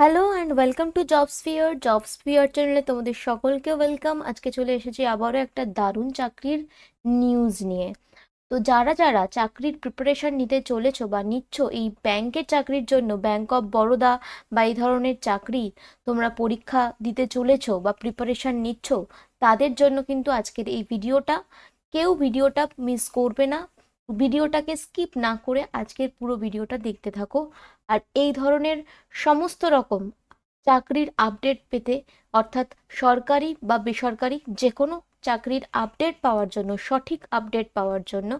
Hello and welcome to জবসফিয়ার চ্যানেলে তোমাদের সকলকে ওয়েলকাম। আজকে চলে এসেছি আবারও একটা দারুণ চাকরির নিউজ নিয়ে। তো যারা যারা চাকরির প্রিপারেশন নিতে চলেছো বা নিচ্ছ এই ব্যাংকের চাকরির জন্য, ব্যাংক অফ বরোদা বা এই ধরনের চাকরি তোমরা পরীক্ষা দিতে চলেছো বা প্রিপারেশন নিচ্ছ, তাদের জন্য কিন্তু আজকের এই ভিডিওটা। কেউ ভিডিওটা মিস করবে না, ভিডিওটাকে স্কিপ না করে আজকের পুরো ভিডিওটা দেখতে থাকো। আর এই ধরনের সমস্ত রকম চাকরির আপডেট পেতে, অর্থাৎ সরকারি বা বেসরকারি যে কোনো চাকরির আপডেট পাওয়ার জন্য, সঠিক আপডেট পাওয়ার জন্য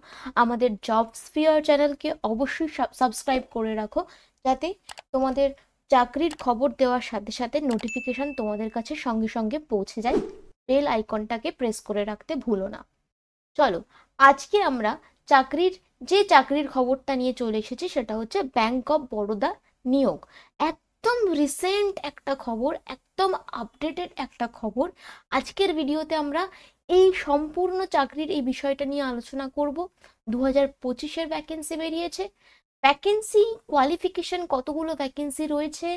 আমাদের জবসফিয়ার চ্যানেলকে অবশ্যই সাবস্ক্রাইব করে রাখো, যাতে তোমাদের চাকরির খবর দেওয়ার সাথে সাথে নোটিফিকেশন তোমাদের কাছে সঙ্গে সঙ্গে পৌঁছে যায়। বেল আইকনটাকে প্রেস করে রাখতে ভুলো না। চলো, আজকে আমরা চাকরির খবরটা নিয়ে চলে এসেছি, সেটা হচ্ছে ব্যাংক অফ বরোদা নিয়োগ। একদম রিসেন্ট একটা খবর, একদম আপডেটেড একটা খবর। আজকের ভিডিওতে আমরা এই সম্পূর্ণ চাকরির এই বিষয়টা নিয়ে আলোচনা করব। 2025-এর ভ্যাকেন্সি বেরিয়েছে। ভ্যাকেন্সি কোয়ালিফিকেশন, কতগুলো ভ্যাকেন্সি রয়েছে,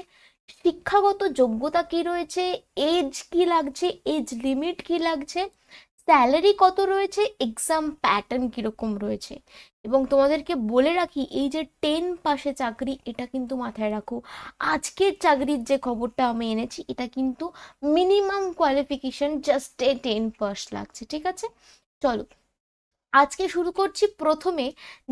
শিক্ষাগত যোগ্যতা কি রয়েছে, এজ কি লাগছে, এজ লিমিট কি লাগছে, স্যালারি কত রয়েছে, এক্সাম প্যাটার্ন কিরকম রয়েছে। এবং তোমাদেরকে বলে রাখি, এই যে 10 পাশে চাকরি, এটা কিন্তু মাথায় রাখো। আজকের চাকরির যে খবরটা আমি এনেছি, এটা কিন্তু মিনিমাম কোয়ালিফিকেশন জাস্ট 10 পাস লাগছে, ঠিক আছে? চলো, আজকে শুরু করছি। প্রথমে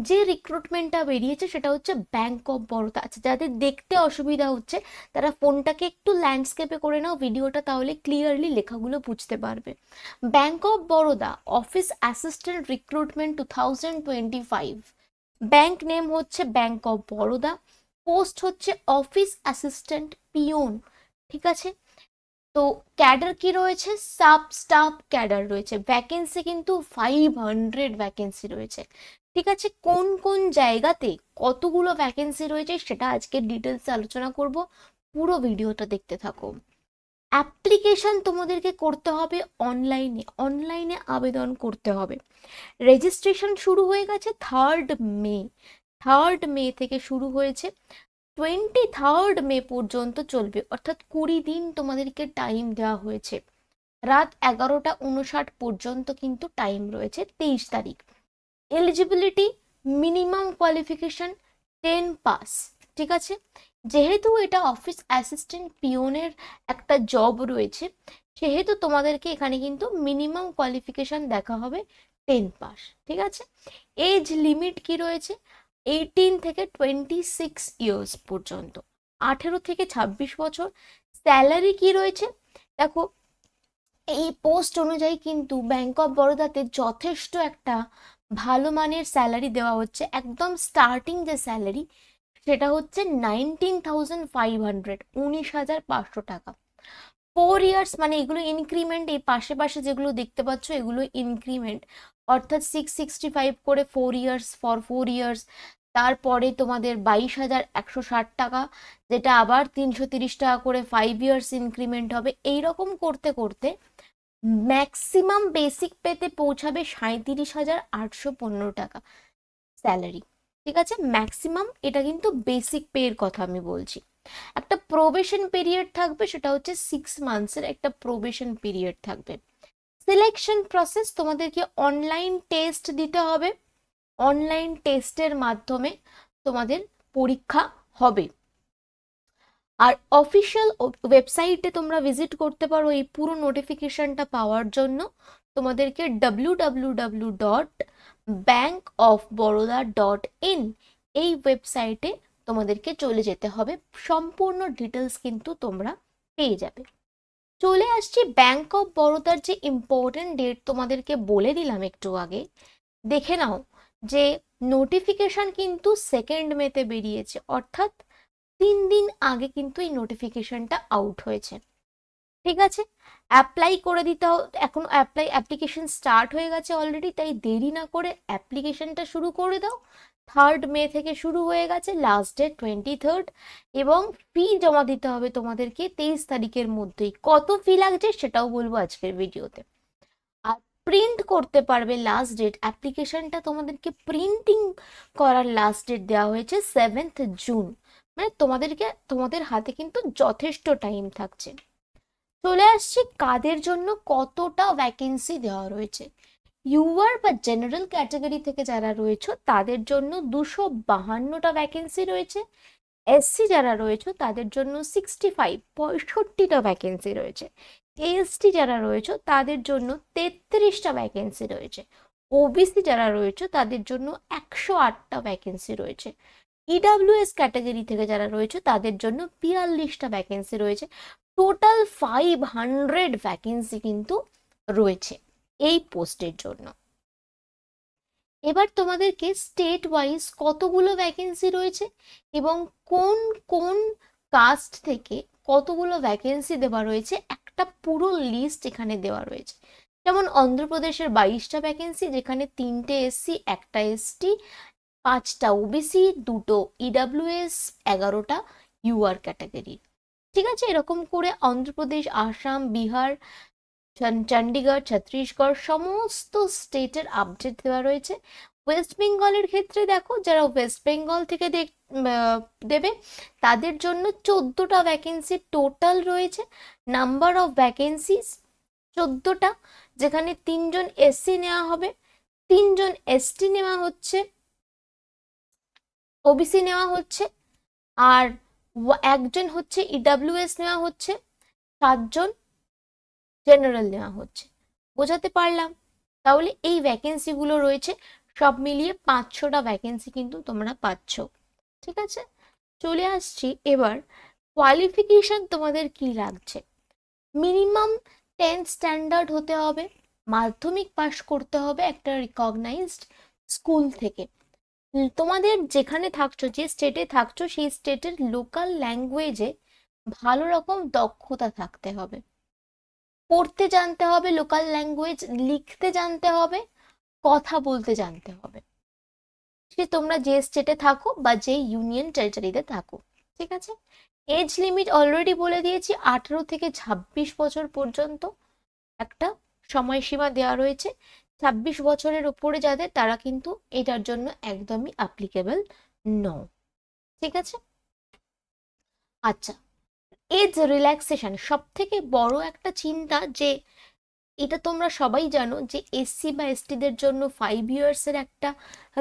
যে রিক্রুটমেন্টটা বেরিয়েছে সেটা হচ্ছে ব্যাংক অফ বরোদা। আচ্ছা, যাদের দেখতে অসুবিধা হচ্ছে তারা ফোনটাকে একটু ল্যান্ডস্কেপে করে নাও ভিডিওটা, তাহলে ক্লিয়ারলি লেখাগুলো বুঝতে পারবে। Bank of Baroda office assistant recruitment 2025। Bank name হচ্ছে ব্যাংক অফ বরোদা। পোস্ট হচ্ছে অফিস অ্যাসিস্ট্যান্ট পিওন, ঠিক আছে? তো ক্যাডার কি রয়েছে, সাব স্টাফ ক্যাডার রয়েছে। ভ্যাকেন্সি কিন্তু 500 ভ্যাকেন্সি রয়েছে, ঠিক আছে? কোন কোন জায়গাতে কতগুলো ভ্যাকেন্সি রয়েছে সেটা আজকে ডিটেলস আলোচনা করব। পুরো ভিডিওটা দেখতে থাকো। অ্যাপ্লিকেশন তোমাদেরকে করতে হবে অনলাইনে, অনলাইনে আবেদন করতে হবে। রেজিস্ট্রেশন শুরু হয়ে গেছে 3rd মে, 3rd মে থেকে শুরু হয়েছে, 23rd মে পর্যন্ত চলবে, অর্থাৎ 20 দিন তোমাদেরকে টাইম দেওয়া হয়েছে। রাত 11টা 59 পর্যন্ত কিন্তু টাইম রয়েছে, 23 তারিখ। এলিজিবিলিটি, মিনিমাম কোয়ালিফিকেশন 10 পাস, ঠিক আছে? যেহেতু এটা অফিস অ্যাসিস্ট্যান্ট পিওনের একটা জব রয়েছে, সেহেতু তোমাদেরকে এখানে কিন্তু মিনিমাম কোয়ালিফিকেশন দেখা হবে 10 পাস, ঠিক আছে? এজ লিমিট কি রয়েছে, 18 থেকে 26 ইয়ার্স পর্যন্ত, 18 থেকে 26 বছর। স্যালারি কি রয়েছে দেখো, এই পোস্ট অনুযায়ী কিন্তু ব্যাংক অফ বরোদাতে যথেষ্ট একটা ভালো মানের স্যালারি দেওয়া হচ্ছে। একদম স্টার্টিং যে স্যালারি সেটা হচ্ছে 19,500, 19,500 টাকা। 4 ইয়ার্স, মানে এগুলো ইনক্রিমেন্ট, এই পাশে পাশে যেগুলো দেখতে পাচ্ছ এগুলো ইনক্রিমেন্ট, অর্থাৎ 665 করে 4 ইয়ার্স, ফর 4 ইয়ার্স। তারপরে তোমাদের 22,160 টাকা, যেটা আবার 330 টাকা করে 5 ইয়ার্স ইনক্রিমেন্ট হবে। এইরকম করতে করতে ম্যাক্সিমাম বেসিক পেতে পৌঁছাবে 37,815 টাকা স্যালারি, ঠিক আছে? ম্যাক্সিমাম, এটা কিন্তু বেসিক পে এর কথা আমি বলছি। একটা প্রোবেশন পিরিয়ড থাকবে, সেটা হচ্ছে 6 মান্থসের একটা প্রোবেশন পিরিয়ড থাকবে। সিলেকশন প্রসেস, তোমাদেরকে অনলাইন টেস্ট দিতে হবে, অনলাইন টেস্টের মাধ্যমে তোমাদের পরীক্ষা হবে। আর অফিসিয়াল ওয়েবসাইটে তোমরা ভিজিট করতে পারো এই পুরো নোটিফিকেশনটা পাওয়ার জন্য। তোমাদেরকে www.bankofbaroda.in এই ওয়েবসাইটে তোমাদেরকে চলে যেতে হবে, সম্পূর্ণ ডিটেলস কিন্তু তোমরা পেয়ে যাবে। চলে আসছি ব্যাংক অফ বরোদার যে ইম্পর্টেন্ট ডেট তোমাদেরকে বলে দিলাম একটু আগে, দেখে নাও যে নোটিফিকেশন কিন্তু 2nd মেতে বেরিয়েছে, অর্থাৎ 3 দিন আগে কিন্তু এই নোটিফিকেশনটা আউট হয়েছে, ঠিক আছে? অ্যাপ্লাই করে দিতে এখন অ্যাপ্লিকেশন স্টার্ট হয়ে গেছে অলরেডি, তাই দেরি না করে অ্যাপ্লিকেশনটা শুরু করে দাও। 3rd মে থেকে শুরু হয়ে গেছে, লাস্ট ডেট 23rd। এবং ফি জমা দিতে হবে তোমাদেরকে 23 তারিখের মধ্যেই। কত ফি লাগছে সেটাও বলবো আজকের ভিডিওতে। আর প্রিন্ট করতে পারবে, লাস্ট ডেট অ্যাপ্লিকেশনটা তোমাদেরকে প্রিন্টিং করার লাস্ট ডেট দেওয়া হয়েছে 7th জুন। মানে তোমাদের হাতে কিন্তু যথেষ্ট টাইম থাকছে। চলে আসছি কাদের জন্য কতটা ভ্যাকেন্সি দেওয়া রয়েছে। ইউআর বা জেনারেল ক্যাটাগরি থেকে যারা রয়েছে তাদের জন্য 252টা ভ্যাকেন্সি রয়েছে। এসসি যারা রয়েছে তাদের জন্য 65টা ভ্যাকেন্সি রয়েছে। এসটি যারা রয়েছে তাদের জন্য 33টা ভ্যাকেন্সি রয়েছে। ওবিসি যারা রয়েছে তাদের জন্য 108টা ভ্যাকেন্সি রয়েছে। ইডাব্লিউএস ক্যাটাগরি থেকে যারা রয়েছে তাদের জন্য 42টা ভ্যাকেন্সি রয়েছে। টোটাল 500 ভ্যাকেন্সি কিন্তু রয়েছে এই পোস্টের জন্য। এবার তোমাদেরকে স্টেট ওয়াইজ কতগুলো ভ্যাকেন্সি রয়েছে এবং কোন কোন কাস্ট থেকে কতগুলো ভ্যাকেন্সি দেওয়া রয়েছে একটা পুরো লিস্ট এখানে দেওয়া রয়েছে। যেমন অন্ধ্রপ্রদেশের 22টা ভ্যাকেন্সি, যেখানে 3টে এসসি, একটা এসটি, 5টা ওবিসি, 2টো ইডাব্লিউএস, 11টা ইউআর ক্যাটাগরি। ঠিক আছে, এরকম করে অন্ধ্রপ্রদেশ, আসাম, বিহার, চণ্ডীগড়, ছত্তিশগড় সমস্ত স্টেটের আপডেট দেওয়া রয়েছে। ওয়েস্ট বেঙ্গলের ক্ষেত্রে দেখো, যারা ওয়েস্ট বেঙ্গল থেকে দেবে তাদের জন্য 14টা ভ্যাকেন্সি টোটাল রয়েছে। নাম্বার অফ ভ্যাকেন্সিস 14টা, যেখানে 3জন এসসি নেওয়া হবে, 3জন এসটি নেওয়া হচ্ছে, ওবিসি নেওয়া হচ্ছে, আর একজন হচ্ছে ইডাব্লিউএস নেওয়া হচ্ছে, 7জন জেনারেল নেওয়া হচ্ছে। বোঝাতে পারলাম? তাহলে এই ভ্যাকেন্সিগুলো রয়েছে, সব মিলিয়ে 500টা ভ্যাকেন্সি কিন্তু তোমরা পাচ্ছ। ঠিক আছে, চলে আসছি এবার কোয়ালিফিকেশন তোমাদের কি লাগছে। মিনিমাম 10th স্ট্যান্ডার্ড হতে হবে, মাধ্যমিক পাস করতে হবে একটা রিকগনাইজড স্কুল থেকে। তোমাদের যেখানে থাকছো, যে স্টেটে থাকছো, সেই স্টেটের লোকাল ল্যাঙ্গুয়েজে ভালো রকম দক্ষতা থাকতে হবে। পড়তে জানতে হবে লোকাল ল্যাঙ্গুয়েজ, লিখতে জানতে হবে, কথা বলতে জানতে হবে, সে তোমরা যে স্টেটে থাকো বা যে ইউনিয়ন টেরিটরিতে থাকো। ঠিক আছে, এজ লিমিট অলরেডি বলে দিয়েছি, 18 থেকে 26 বছর পর্যন্ত একটা সময়সীমা দেওয়া রয়েছে। 26 বছরের উপরে যাদের, তারা কিন্তু এটার জন্য একদমই অ্যাপ্লিকেবল নয়। ঠিক আছে, আচ্ছা, এজ রিল্যাক্সেশন সব থেকে বড় একটা চিন্তা, যে এটা তোমরা সবাই জানো যে এসসি বা এসটিদের জন্য 5 ইয়ার্সের একটা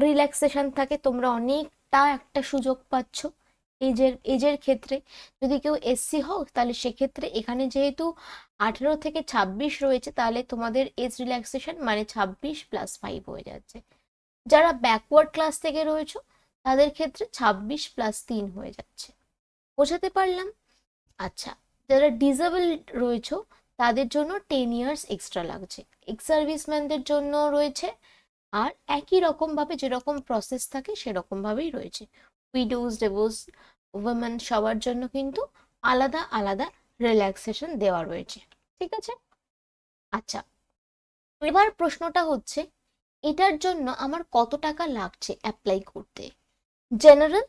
রিল্যাক্সেশন থাকে। তোমরা অনেকটা একটা সুযোগ পাচ্ছ এজের ক্ষেত্রে। যদি কেউ এসসি হও তাহলে সেক্ষেত্রে এখানে যেহেতু 18 থেকে 26 রয়েছে, তাহলে তোমাদের এজ রিল্যাক্সেশন মানে 26 + 5 হয়ে যাচ্ছে। যারা ব্যাকওয়ার্ড ক্লাস থেকে রয়েছে তাদের ক্ষেত্রে 26 + 3 হয়ে যাচ্ছে। বোঝাতে পারলাম? আচ্ছা, যারা ডিসেবল রয়েছে তাদের জন্য 10 ইয়ার্স এক্সট্রা লাগছে। এক্স সার্ভিসম্যানদের জন্য রয়েছে, আর একই রকম ভাবে যেরকম প্রসেস থাকে সেরকম ভাবেই রয়েছে। উইডোজ, ডিভোর্স, উইমেন সবার জন্য কিন্তু আলাদা আলাদা রিল্যাক্সেশন দেওয়া রয়েছে। ঠিক আছে, আচ্ছা, এবার প্রশ্নটা হচ্ছে এটার জন্য আমার কত টাকা লাগছে অ্যাপ্লাই করতে। জেনারেল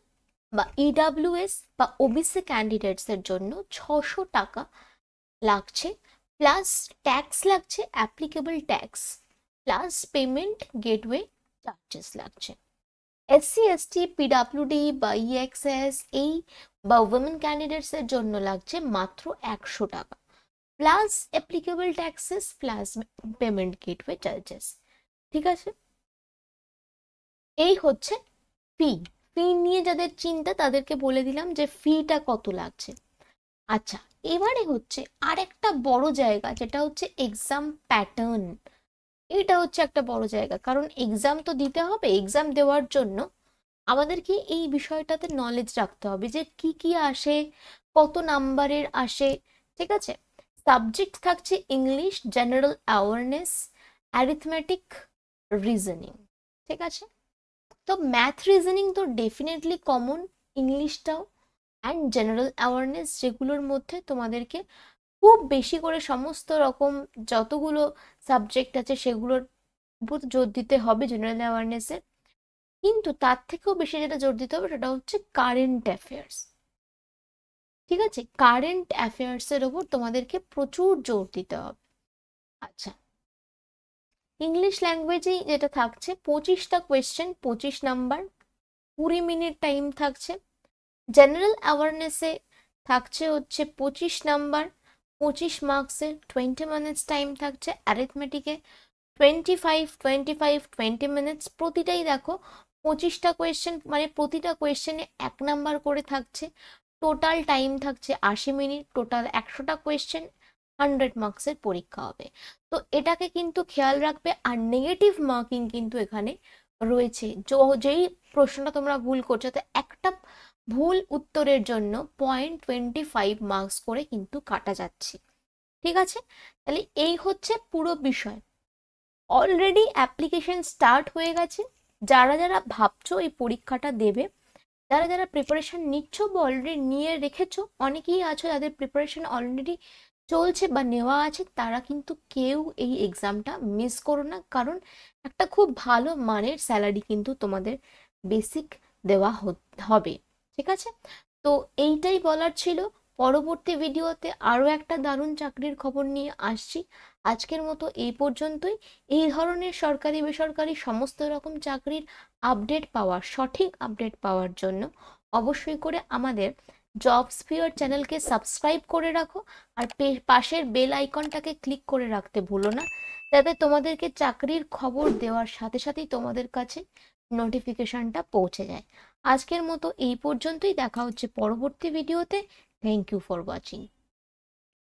বা ইডাব্লিউএস বা ওবিসি ক্যান্ডিডেটসের জন্য 600 টাকা লাগছে, প্লাস ট্যাক্স লাগছে, applicable tax, plus payment gateway charges লাগছে। এসসি এসটি, পিডাব্লিউডি বা ইএক্সএস এই বা উইমেন ক্যান্ডিডেটসের জন্য লাগছে মাত্র 100 টাকা, plus applicable taxes, plus payment gateway charges. ঠিক আছে, এই হচ্ছে ফি। ফি নিয়ে যাদের চিন্তা তাদেরকে বলে দিলাম যে ফিটা কত লাগছে। আচ্ছা, এবারে হচ্ছে আর একটা বড় জায়গা, যেটা হচ্ছে এক্সাম প্যাটার্ন। এটা হচ্ছে একটা বড় জায়গা, কারণ এক্সাম তো দিতে হবে। এক্সাম দেওয়ার জন্য আমাদেরকে এই বিষয়টাতে নলেজ রাখতে হবে যে কি কি আসে, কত নাম্বারের আসে। ঠিক আছে, সাবজেক্ট থাকছে English, general awareness, arithmetic, reasoning. ঠিক আছে, তো ম্যাথ রিজনিং তো ডেফিনেটলি কমন, ইংলিশটাও, অ্যান্ড জেনারেল অ্যাওয়ারনেস, যেগুলোর মধ্যে তোমাদেরকে খুব বেশি করে সমস্ত রকম যতগুলো সাবজেক্ট আছে সেগুলোর উপর জোর দিতে হবে জেনারেল অ্যাওয়ারনেসের। কিন্তু তার থেকেও বেশি যেটা জোর দিতে হবে সেটা হচ্ছে কারেন্ট অ্যাফেয়ার্স। ঠিক আছে, কারেন্ট অ্যাফেয়ার্সের ওপর তোমাদেরকে প্রচুর জোর দিতে হবে। আচ্ছা, ইংলিশ ল্যাঙ্গুয়েজেই যেটা থাকছে 25টা কোয়েশ্চেন, 25 নাম্বার, 20 মিনিট টাইম থাকছে। জেনারেল অ্যাওয়ারনেসে থাকছে হচ্ছে 25 নাম্বার, 25 মার্কসের, 20 মিনিটস টাইম থাকছে। অ্যারিথমেটিকে 20 মিনিটস, প্রতিটাই দেখো 25টা কোয়েশ্চেন, মানে প্রতিটা কোয়েশ্চেনে 1 নাম্বার করে থাকছে। টোটাল টাইম থাকছে 80 মিনিট, টোটাল 100টা কোয়েশ্চেন, 100 মার্কসের পরীক্ষা হবে। তো এটাকে কিন্তু খেয়াল রাখবে। আর নেগেটিভ মার্কিং কিন্তু এখানে রয়েছে, যেই প্রশ্নটা তোমরা ভুল করছো তো একটা ভুল উত্তরের জন্য 0.25 মার্কস করে কিন্তু কাটা যাচ্ছে। ঠিক আছে, তাহলে এই হচ্ছে পুরো বিষয়। অলরেডি অ্যাপ্লিকেশন স্টার্ট হয়ে গেছে। যারা যারা ভাবছো এই পরীক্ষাটা দেবে, যারা যারা প্রিপারেশন নিচ্ছ বা অলরেডি নিয়ে রেখেছো, অনেকেই আছো যাদের প্রিপারেশন অলরেডি চলছে বা নেওয়া আছে, তারা কিন্তু কেউ এই এক্সামটা মিস করো না। কারণ একটা খুব ভালো মানের স্যালারি কিন্তু তোমাদের বেসিক দেওয়া হবে। ঠিক আছে, তো এইটাই বলার ছিল। পরবর্তী ভিডিওতে আরও একটা দারুণ চাকরির খবর নিয়ে আসছি। আজকের মতো এই পর্যন্তই। এই ধরনের সরকারি বেসরকারি সমস্ত রকম চাকরির আপডেট পাওয়ার, সঠিক আপডেট পাওয়ার জন্য অবশ্যই করে আমাদের জবসফিয়ার চ্যানেলকে সাবস্ক্রাইব করে রাখো। আর পাশের বেল আইকনটাকে ক্লিক করে রাখতে ভুলো না, যাতে তোমাদেরকে চাকরির খবর দেওয়ার সাথে সাথেই তোমাদের কাছে নোটিফিকেশনটা পৌঁছে যায়। আজকের মতো এই পর্যন্তই, দেখা হচ্ছে পরবর্তী ভিডিওতে। Thank you for watching.